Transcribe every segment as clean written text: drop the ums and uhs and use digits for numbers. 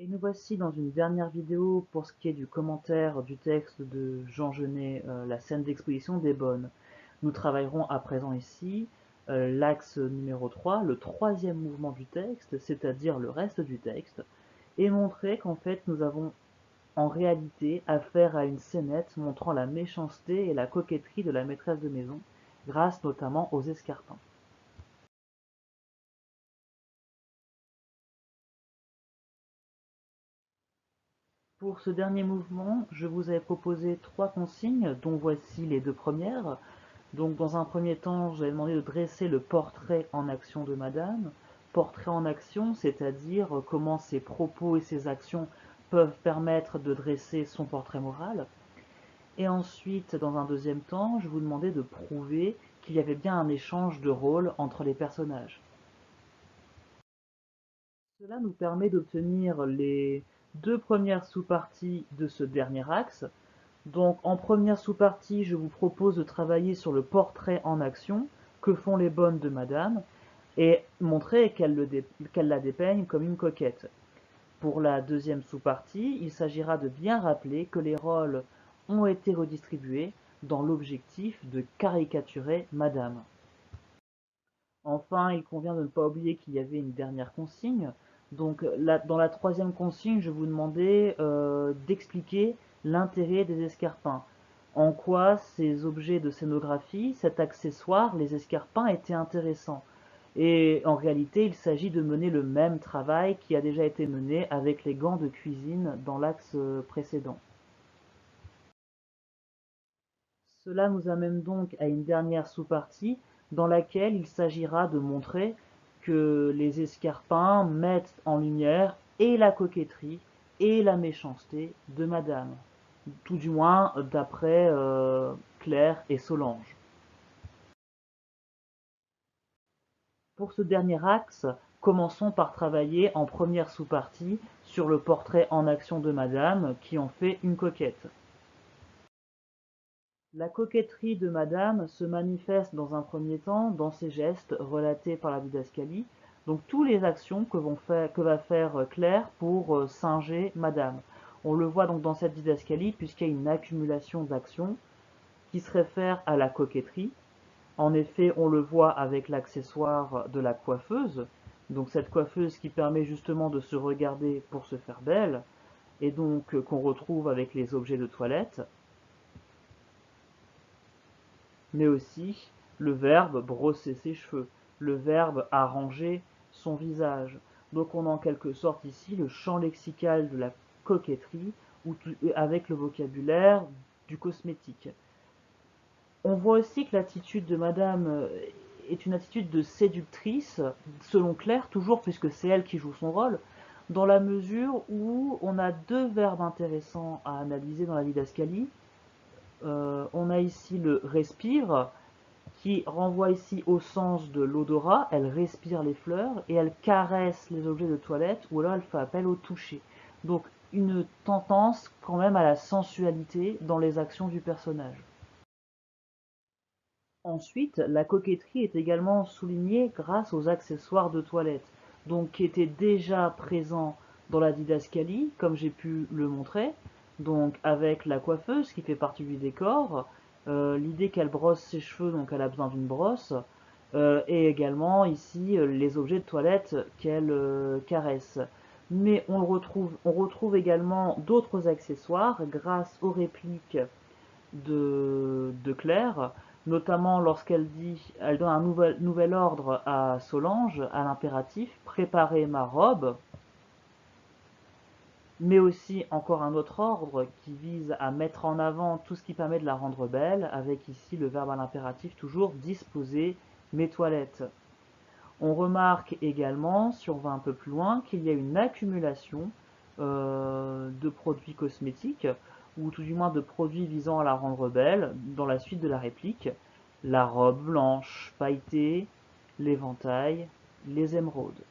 Et nous voici dans une dernière vidéo pour ce qui est du commentaire du texte de Jean Genet, la scène d'exposition des bonnes. Nous travaillerons à présent ici l'axe numéro 3, le troisième mouvement du texte, c'est-à-dire le reste du texte, et montrer qu'en fait nous avons en réalité affaire à une scénette montrant la méchanceté et la coquetterie de la maîtresse de maison, grâce notamment aux escarpins. Pour ce dernier mouvement, je vous avais proposé trois consignes, dont voici les deux premières. Donc dans un premier temps, j'avais demandé de dresser le portrait en action de Madame. Portrait en action, c'est-à-dire comment ses propos et ses actions peuvent permettre de dresser son portrait moral. Et ensuite, dans un deuxième temps, je vous demandais de prouver qu'il y avait bien un échange de rôles entre les personnages. Cela nous permet d'obtenir les deux premières sous-parties de ce dernier axe. Donc en première sous-partie, je vous propose de travailler sur le portrait en action, que font les bonnes de Madame, et montrer qu'elle la dépeignent comme une coquette. Pour la deuxième sous-partie, il s'agira de bien rappeler que les rôles ont été redistribués dans l'objectif de caricaturer Madame. Enfin, il convient de ne pas oublier qu'il y avait une dernière consigne. Donc, dans la troisième consigne, je vous demandais d'expliquer l'intérêt des escarpins. En quoi ces objets de scénographie, cet accessoire, les escarpins, étaient intéressants. Et en réalité, il s'agit de mener le même travail qui a déjà été mené avec les gants de cuisine dans l'axe précédent. Cela nous amène donc à une dernière sous-partie dans laquelle il s'agira de montrer que les escarpins mettent en lumière et la coquetterie et la méchanceté de Madame, tout du moins d'après Claire et Solange. Pour ce dernier axe, commençons par travailler en première sous-partie sur le portrait en action de Madame qui en fait une coquette. La coquetterie de Madame se manifeste dans un premier temps dans ses gestes relatés par la didascalie, donc toutes les actions que va faire Claire pour singer Madame. On le voit donc dans cette didascalie puisqu'il y a une accumulation d'actions qui se réfèrent à la coquetterie. En effet, on le voit avec l'accessoire de la coiffeuse, donc cette coiffeuse qui permet justement de se regarder pour se faire belle, et donc qu'on retrouve avec les objets de toilette, mais aussi le verbe brosser ses cheveux, le verbe arranger son visage. Donc on a en quelque sorte ici le champ lexical de la coquetterie avec le vocabulaire du cosmétique. On voit aussi que l'attitude de Madame est une attitude de séductrice, selon Claire, toujours puisque c'est elle qui joue son rôle, dans la mesure où on a deux verbes intéressants à analyser dans la didascalie. On a ici le respire, qui renvoie ici au sens de l'odorat, elle respire les fleurs et elle caresse les objets de toilette ou alors elle fait appel au toucher. Donc une tendance quand même à la sensualité dans les actions du personnage. Ensuite, la coquetterie est également soulignée grâce aux accessoires de toilette, donc qui étaient déjà présents dans la didascalie, comme j'ai pu le montrer, donc avec la coiffeuse qui fait partie du décor, l'idée qu'elle brosse ses cheveux, donc elle a besoin d'une brosse, et également ici les objets de toilette qu'elle caresse. Mais on retrouve également d'autres accessoires grâce aux répliques de Claire, notamment lorsqu'elle dit, elle donne un nouvel ordre à Solange, à l'impératif, préparez ma robe, mais aussi encore un autre ordre qui vise à mettre en avant tout ce qui permet de la rendre belle, avec ici le verbe à l'impératif toujours disposer mes toilettes. On remarque également, si on va un peu plus loin, qu'il y a une accumulation de produits cosmétiques, ou tout du moins de produits visant à la rendre belle, dans la suite de la réplique. La robe blanche pailletée, l'éventail, les émeraudes.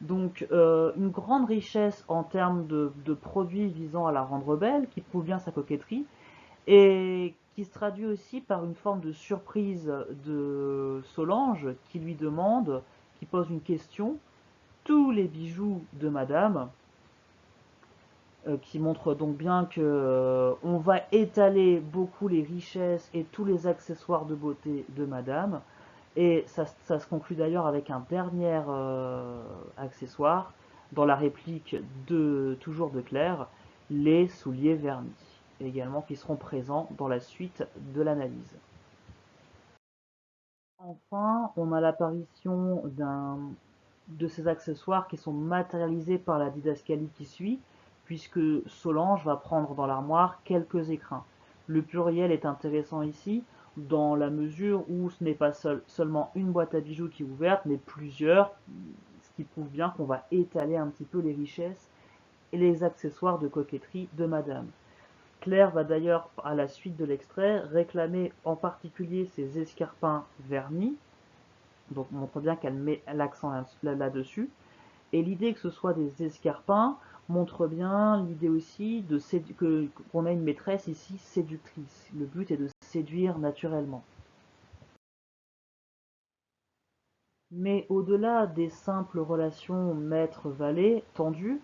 Donc une grande richesse en termes de produits visant à la rendre belle, qui prouve bien sa coquetterie, et qui se traduit aussi par une forme de surprise de Solange qui lui demande, qui pose une question, tous les bijoux de Madame, qui montre donc bien que on va étaler beaucoup les richesses et tous les accessoires de beauté de Madame. Et ça se conclut d'ailleurs avec un dernier accessoire dans la réplique toujours de Claire, les souliers vernis, également qui seront présents dans la suite de l'analyse. Enfin, on a l'apparition de ces accessoires qui sont matérialisés par la didascalie qui suit, puisque Solange va prendre dans l'armoire quelques écrins. Le pluriel est intéressant ici, dans la mesure où ce n'est pas seulement une boîte à bijoux qui est ouverte, mais plusieurs, ce qui prouve bien qu'on va étaler un petit peu les richesses et les accessoires de coquetterie de Madame. Claire va d'ailleurs, à la suite de l'extrait, réclamer en particulier ses escarpins vernis, donc on montre bien qu'elle met l'accent là-dessus. Et l'idée que ce soit des escarpins montre bien l'idée aussi qu'on a une maîtresse ici séductrice. Le but est de séduire naturellement. Mais au-delà des simples relations maître-valet tendues,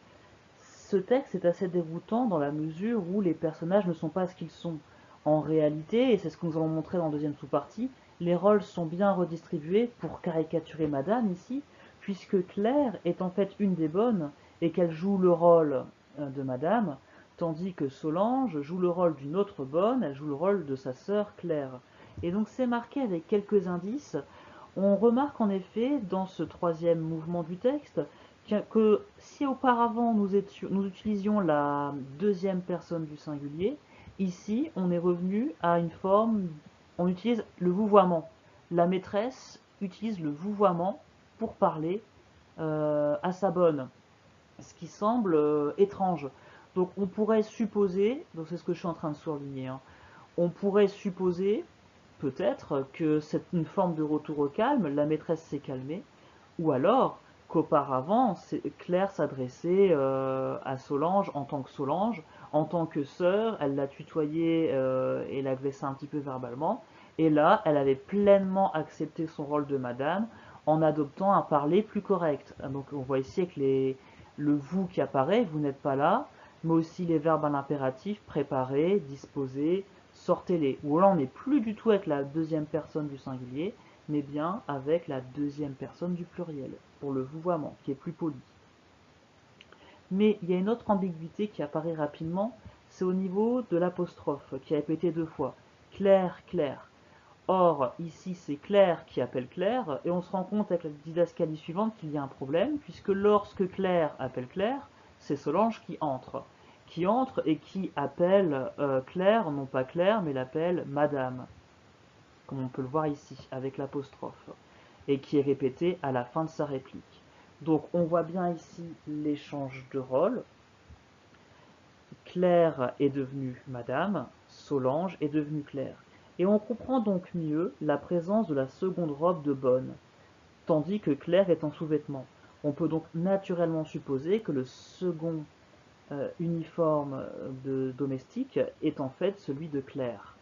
ce texte est assez déroutant dans la mesure où les personnages ne sont pas ce qu'ils sont. En réalité, et c'est ce que nous allons montrer dans la deuxième sous-partie, les rôles sont bien redistribués pour caricaturer Madame ici, puisque Claire est en fait une des bonnes et qu'elle joue le rôle de Madame, tandis que Solange joue le rôle d'une autre bonne, elle joue le rôle de sa sœur Claire. Et donc c'est marqué avec quelques indices. On remarque en effet dans ce troisième mouvement du texte que si auparavant nous utilisions la deuxième personne du singulier, ici on est revenu à une forme, on utilise le vouvoiement. La maîtresse utilise le vouvoiement pour parler à sa bonne, ce qui semble étrange. Donc on pourrait supposer, donc c'est ce que je suis en train de souligner, hein, on pourrait supposer peut-être que c'est une forme de retour au calme, la maîtresse s'est calmée, ou alors qu'auparavant, Claire s'adressait à Solange en tant que sœur, elle l'a tutoyée et l'agressait un petit peu verbalement, et là, elle avait pleinement accepté son rôle de madame en adoptant un parler plus correct. Donc on voit ici avec le vous qui apparaît, vous n'êtes pas là, mais aussi les verbes à l'impératif, préparer, disposer, sortez-les. Ou là, on n'est plus du tout avec la deuxième personne du singulier, mais bien avec la deuxième personne du pluriel, pour le vouvoiement, qui est plus poli. Mais il y a une autre ambiguïté qui apparaît rapidement, c'est au niveau de l'apostrophe, qui est répétée deux fois. Claire, Claire. Or, ici, c'est Claire qui appelle Claire, et on se rend compte avec la didascalie suivante qu'il y a un problème, puisque lorsque Claire appelle Claire, c'est Solange qui entre et qui appelle Claire, non pas Claire, mais l'appelle Madame, comme on peut le voir ici, avec l'apostrophe, et qui est répété à la fin de sa réplique. Donc on voit bien ici l'échange de rôle. Claire est devenue Madame, Solange est devenue Claire. Et on comprend donc mieux la présence de la seconde robe de Bonne, tandis que Claire est en sous-vêtements. On peut donc naturellement supposer que le second uniforme de domestique est en fait celui de Claire.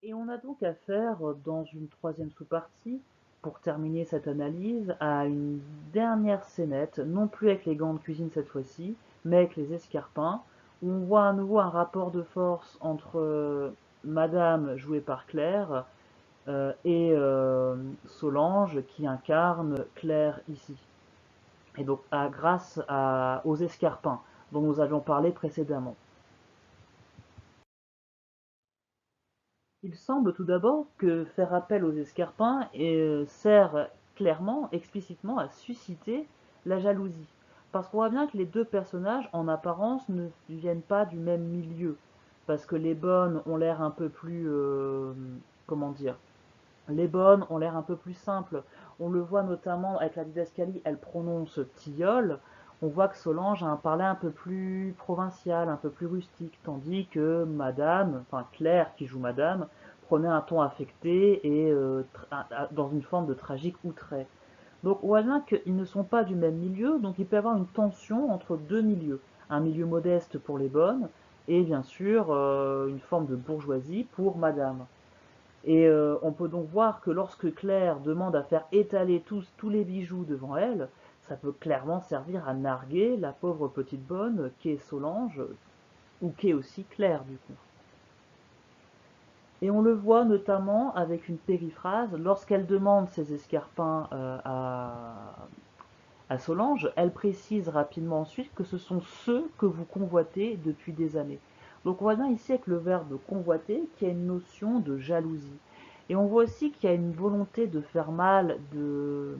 Et on a donc affaire, dans une troisième sous-partie, pour terminer cette analyse, à une dernière scénette, non plus avec les gants de cuisine cette fois-ci, mais avec les escarpins, où on voit à nouveau un rapport de force entre Madame, jouée par Claire, et Solange, qui incarne Claire ici. Et donc grâce aux escarpins, dont nous avions parlé précédemment. Il semble tout d'abord que faire appel aux escarpins sert clairement, explicitement à susciter la jalousie. Parce qu'on voit bien que les deux personnages, en apparence, ne viennent pas du même milieu. Parce que les bonnes ont l'air un peu plus... comment dire? Les bonnes ont l'air un peu plus simples. On le voit notamment avec la didascalie, elle prononce tilleul. On voit que Solange a un parler un peu plus provincial, un peu plus rustique, tandis que Madame, enfin Claire qui joue Madame, prenait un ton affecté et dans une forme de tragique outré. Donc on voit bien qu'ils ne sont pas du même milieu, donc il peut y avoir une tension entre deux milieux. Un milieu modeste pour les bonnes et bien sûr une forme de bourgeoisie pour Madame. Et on peut donc voir que lorsque Claire demande à faire étaler tous les bijoux devant elle, ça peut clairement servir à narguer la pauvre petite bonne qu'est Solange, ou qu'est aussi Claire du coup. Et on le voit notamment avec une périphrase, lorsqu'elle demande ses escarpins à Solange, elle précise rapidement ensuite que ce sont ceux que vous convoitez depuis des années. Donc on voit bien ici avec le verbe convoiter qu'il y a une notion de jalousie. Et on voit aussi qu'il y a une volonté de faire mal, de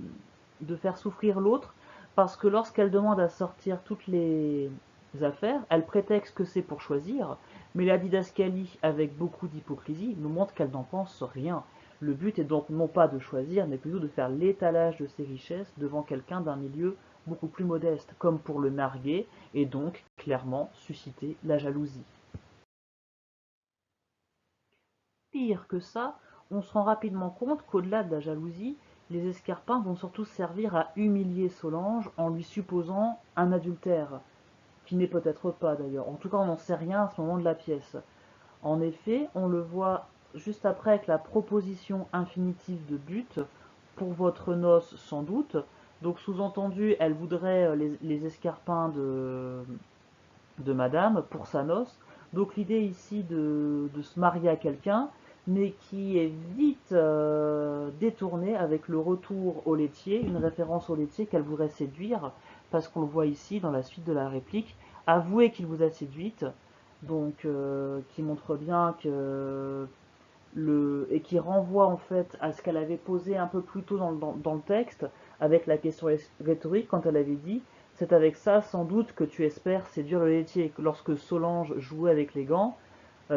faire souffrir l'autre, parce que lorsqu'elle demande à sortir toutes les affaires, elle prétexte que c'est pour choisir, mais la didascalie, avec beaucoup d'hypocrisie, nous montre qu'elle n'en pense rien. Le but est donc non pas de choisir, mais plutôt de faire l'étalage de ses richesses devant quelqu'un d'un milieu beaucoup plus modeste, comme pour le narguer, et donc clairement susciter la jalousie. Pire que ça, on se rend rapidement compte qu'au-delà de la jalousie, les escarpins vont surtout servir à humilier Solange en lui supposant un adultère, qui n'est peut-être pas d'ailleurs. En tout cas, on n'en sait rien à ce moment de la pièce. En effet, on le voit juste après avec la proposition infinitive de but, pour votre noce sans doute. Donc sous-entendu, elle voudrait les escarpins de madame pour sa noce. Donc l'idée ici de se marier à quelqu'un, mais qui est vite détournée avec le retour au laitier, une référence au laitier qu'elle voudrait séduire, parce qu'on le voit ici dans la suite de la réplique, avouez qu'il vous a séduite, donc qui montre bien que et qui renvoie en fait à ce qu'elle avait posé un peu plus tôt dans le texte, avec la question rhétorique, quand elle avait dit c'est avec ça sans doute que tu espères séduire le laitier. Lorsque Solange jouait avec les gants,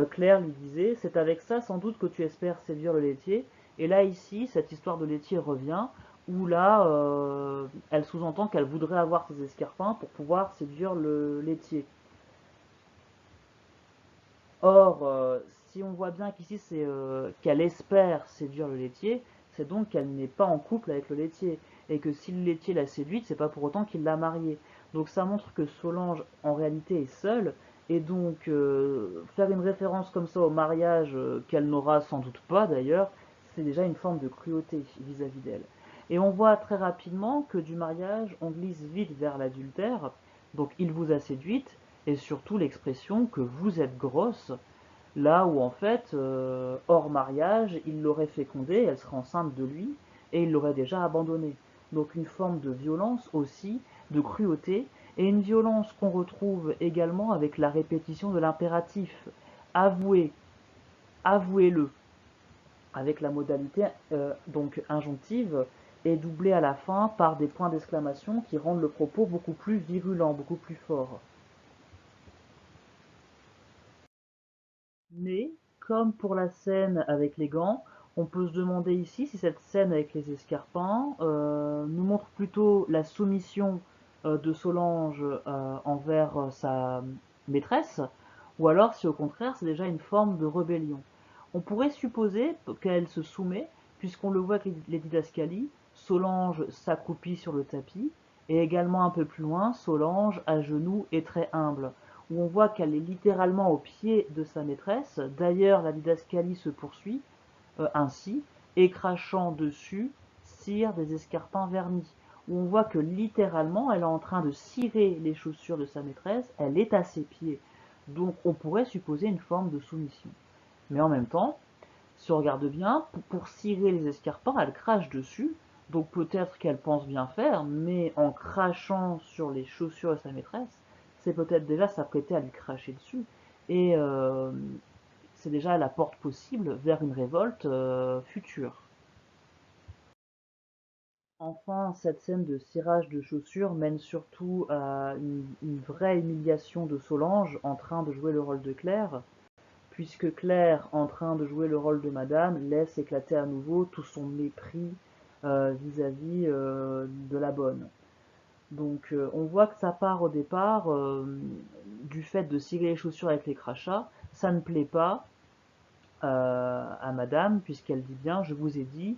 Claire lui disait c'est avec ça sans doute que tu espères séduire le laitier. Et là ici, cette histoire de laitier revient, où là, elle sous-entend qu'elle voudrait avoir ses escarpins pour pouvoir séduire le laitier. Or, si on voit bien qu'ici c'est qu'elle espère séduire le laitier, c'est donc qu'elle n'est pas en couple avec le laitier. Et que si le laitier l'a séduite, c'est pas pour autant qu'il l'a mariée. Donc ça montre que Solange, en réalité, est seule. Et donc, faire une référence comme ça au mariage, qu'elle n'aura sans doute pas d'ailleurs, c'est déjà une forme de cruauté vis-à-vis d'elle. Et on voit très rapidement que du mariage, on glisse vite vers l'adultère. Donc il vous a séduite, et surtout l'expression que vous êtes grosse, là où en fait, hors mariage, il l'aurait fécondée, elle serait enceinte de lui, et il l'aurait déjà abandonnée. Donc une forme de violence aussi, de cruauté, et une violence qu'on retrouve également avec la répétition de l'impératif. Avouez, avouez-le, avec la modalité donc injonctive, et doublée à la fin par des points d'exclamation qui rendent le propos beaucoup plus virulent, beaucoup plus fort. Mais, comme pour la scène avec les gants, on peut se demander ici si cette scène avec les escarpins nous montre plutôt la soumission de Solange envers sa maîtresse, ou alors si au contraire c'est déjà une forme de rébellion. On pourrait supposer qu'elle se soumet, puisqu'on le voit avec les didascalies, Solange s'accroupit sur le tapis, et également un peu plus loin, Solange à genoux et très humble où on voit qu'elle est littéralement au pied de sa maîtresse. D'ailleurs, la didascalie se poursuit ainsi, et crachant dessus, cire des escarpins vernis. Où on voit que littéralement, elle est en train de cirer les chaussures de sa maîtresse, elle est à ses pieds. Donc on pourrait supposer une forme de soumission. Mais en même temps, si on regarde bien, pour cirer les escarpins, elle crache dessus, donc peut-être qu'elle pense bien faire, mais en crachant sur les chaussures de sa maîtresse, c'est peut-être déjà s'apprêter à lui cracher dessus. Et c'est déjà la porte possible vers une révolte future. Enfin, cette scène de cirage de chaussures mène surtout à une vraie humiliation de Solange en train de jouer le rôle de Claire, puisque Claire, en train de jouer le rôle de madame, laisse éclater à nouveau tout son mépris vis-à-vis de la bonne. Donc on voit que ça part au départ du fait de cirer les chaussures avec les crachats, ça ne plaît pas à madame, puisqu'elle dit bien, je vous ai dit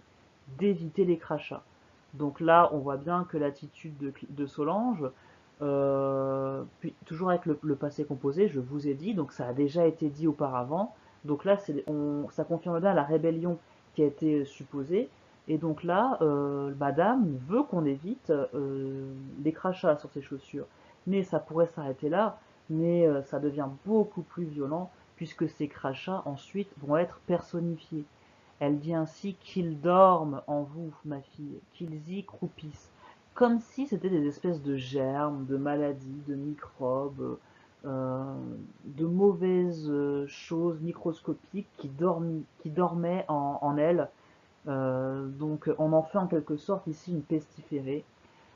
d'éviter les crachats. Donc là, on voit bien que l'attitude de Solange, puis toujours avec le passé composé, je vous ai dit, donc ça a déjà été dit auparavant, Donc là, ça confirme bien la rébellion qui a été supposée. Et donc là, madame veut qu'on évite les crachats sur ses chaussures. Mais ça pourrait s'arrêter là, mais ça devient beaucoup plus violent puisque ces crachats ensuite vont être personnifiés. Elle dit ainsi qu'ils dorment en vous, ma fille, qu'ils y croupissent, comme si c'était des espèces de germes, de maladies, de microbes, euh, de mauvaises choses microscopiques qui dormaient en elle. Donc on en fait en quelque sorte ici une pestiférée.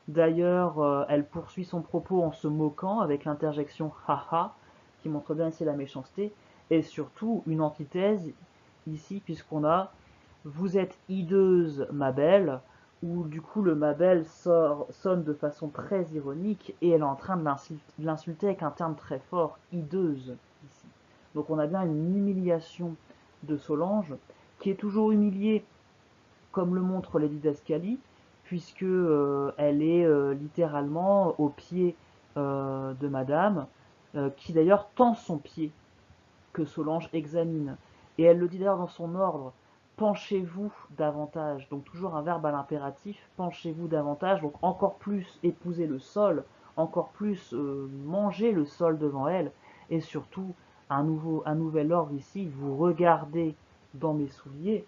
D'ailleurs, elle poursuit son propos en se moquant avec l'interjection haha, qui montre bien ici la méchanceté, et surtout une antithèse ici, puisqu'on a vous êtes hideuse, ma belle, où du coup le ma belle sonne de façon très ironique et elle est en train de l'insulter avec un terme très fort, hideuse, ici. Donc on a bien une humiliation de Solange, qui est toujours humiliée comme le montre Lady Dascali, puisque elle est littéralement au pied de Madame, qui d'ailleurs tend son pied, que Solange examine. Et elle le dit d'ailleurs dans son ordre, penchez-vous davantage. Donc toujours un verbe à l'impératif, penchez-vous davantage, donc encore plus épouser le sol, encore plus manger le sol devant elle, et surtout un nouvel ordre ici, vous regardez dans mes souliers,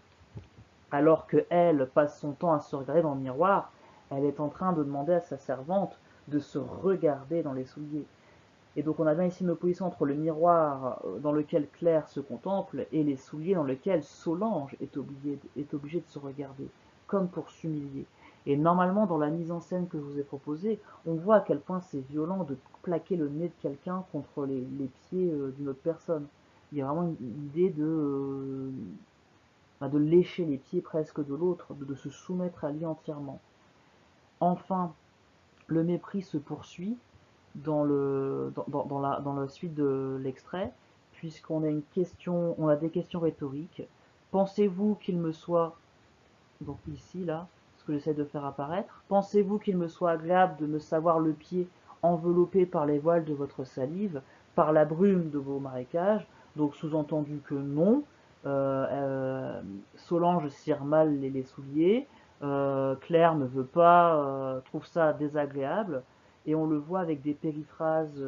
alors que elle passe son temps à se regarder dans le miroir, elle est en train de demander à sa servante de se regarder dans les souliers. Et donc on a bien ici une opposition entre le miroir dans lequel Claire se contemple et les souliers dans lesquels Solange est obligée de se regarder, comme pour s'humilier. Et normalement, dans la mise en scène que je vous ai proposée, on voit à quel point c'est violent de plaquer le nez de quelqu'un contre les pieds d'une autre personne. Il y a vraiment une idée de lécher les pieds presque de l'autre, de se soumettre à lui entièrement. Enfin, le mépris se poursuit dans la suite de l'extrait, puisqu'on a on a des questions rhétoriques. Pensez-vous qu'il me soit, donc ici, là, ce que j'essaie de faire apparaître, pensez-vous qu'il me soit agréable de me savoir le pied enveloppé par les voiles de votre salive, par la brume de vos marécages, donc sous-entendu que non, Solange cire mal les souliers, Claire ne veut pas, trouve ça désagréable, et on le voit avec des périphrases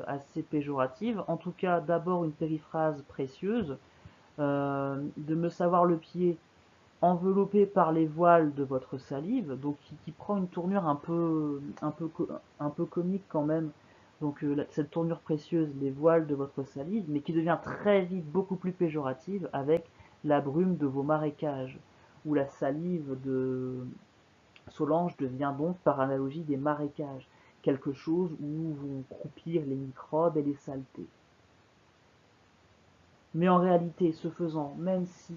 assez péjoratives. En tout cas, d'abord une périphrase précieuse, de me savoir le pied enveloppé par les voiles de votre salive, donc qui prend une tournure un peu comique quand même. Donc cette tournure précieuse, les voiles de votre salive, mais qui devient très vite beaucoup plus péjorative avec la brume de vos marécages, où la salive de Solange devient donc par analogie des marécages, quelque chose où vont croupir les microbes et les saletés. Mais en réalité, ce faisant, même si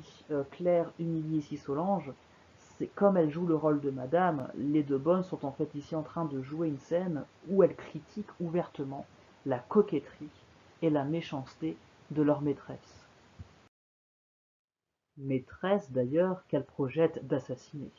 Claire humilie ici Solange, c'est comme elle joue le rôle de madame, les deux bonnes sont en fait ici en train de jouer une scène où elles critiquent ouvertement la coquetterie et la méchanceté de leur maîtresse. Maîtresse d'ailleurs qu'elles projettent d'assassiner.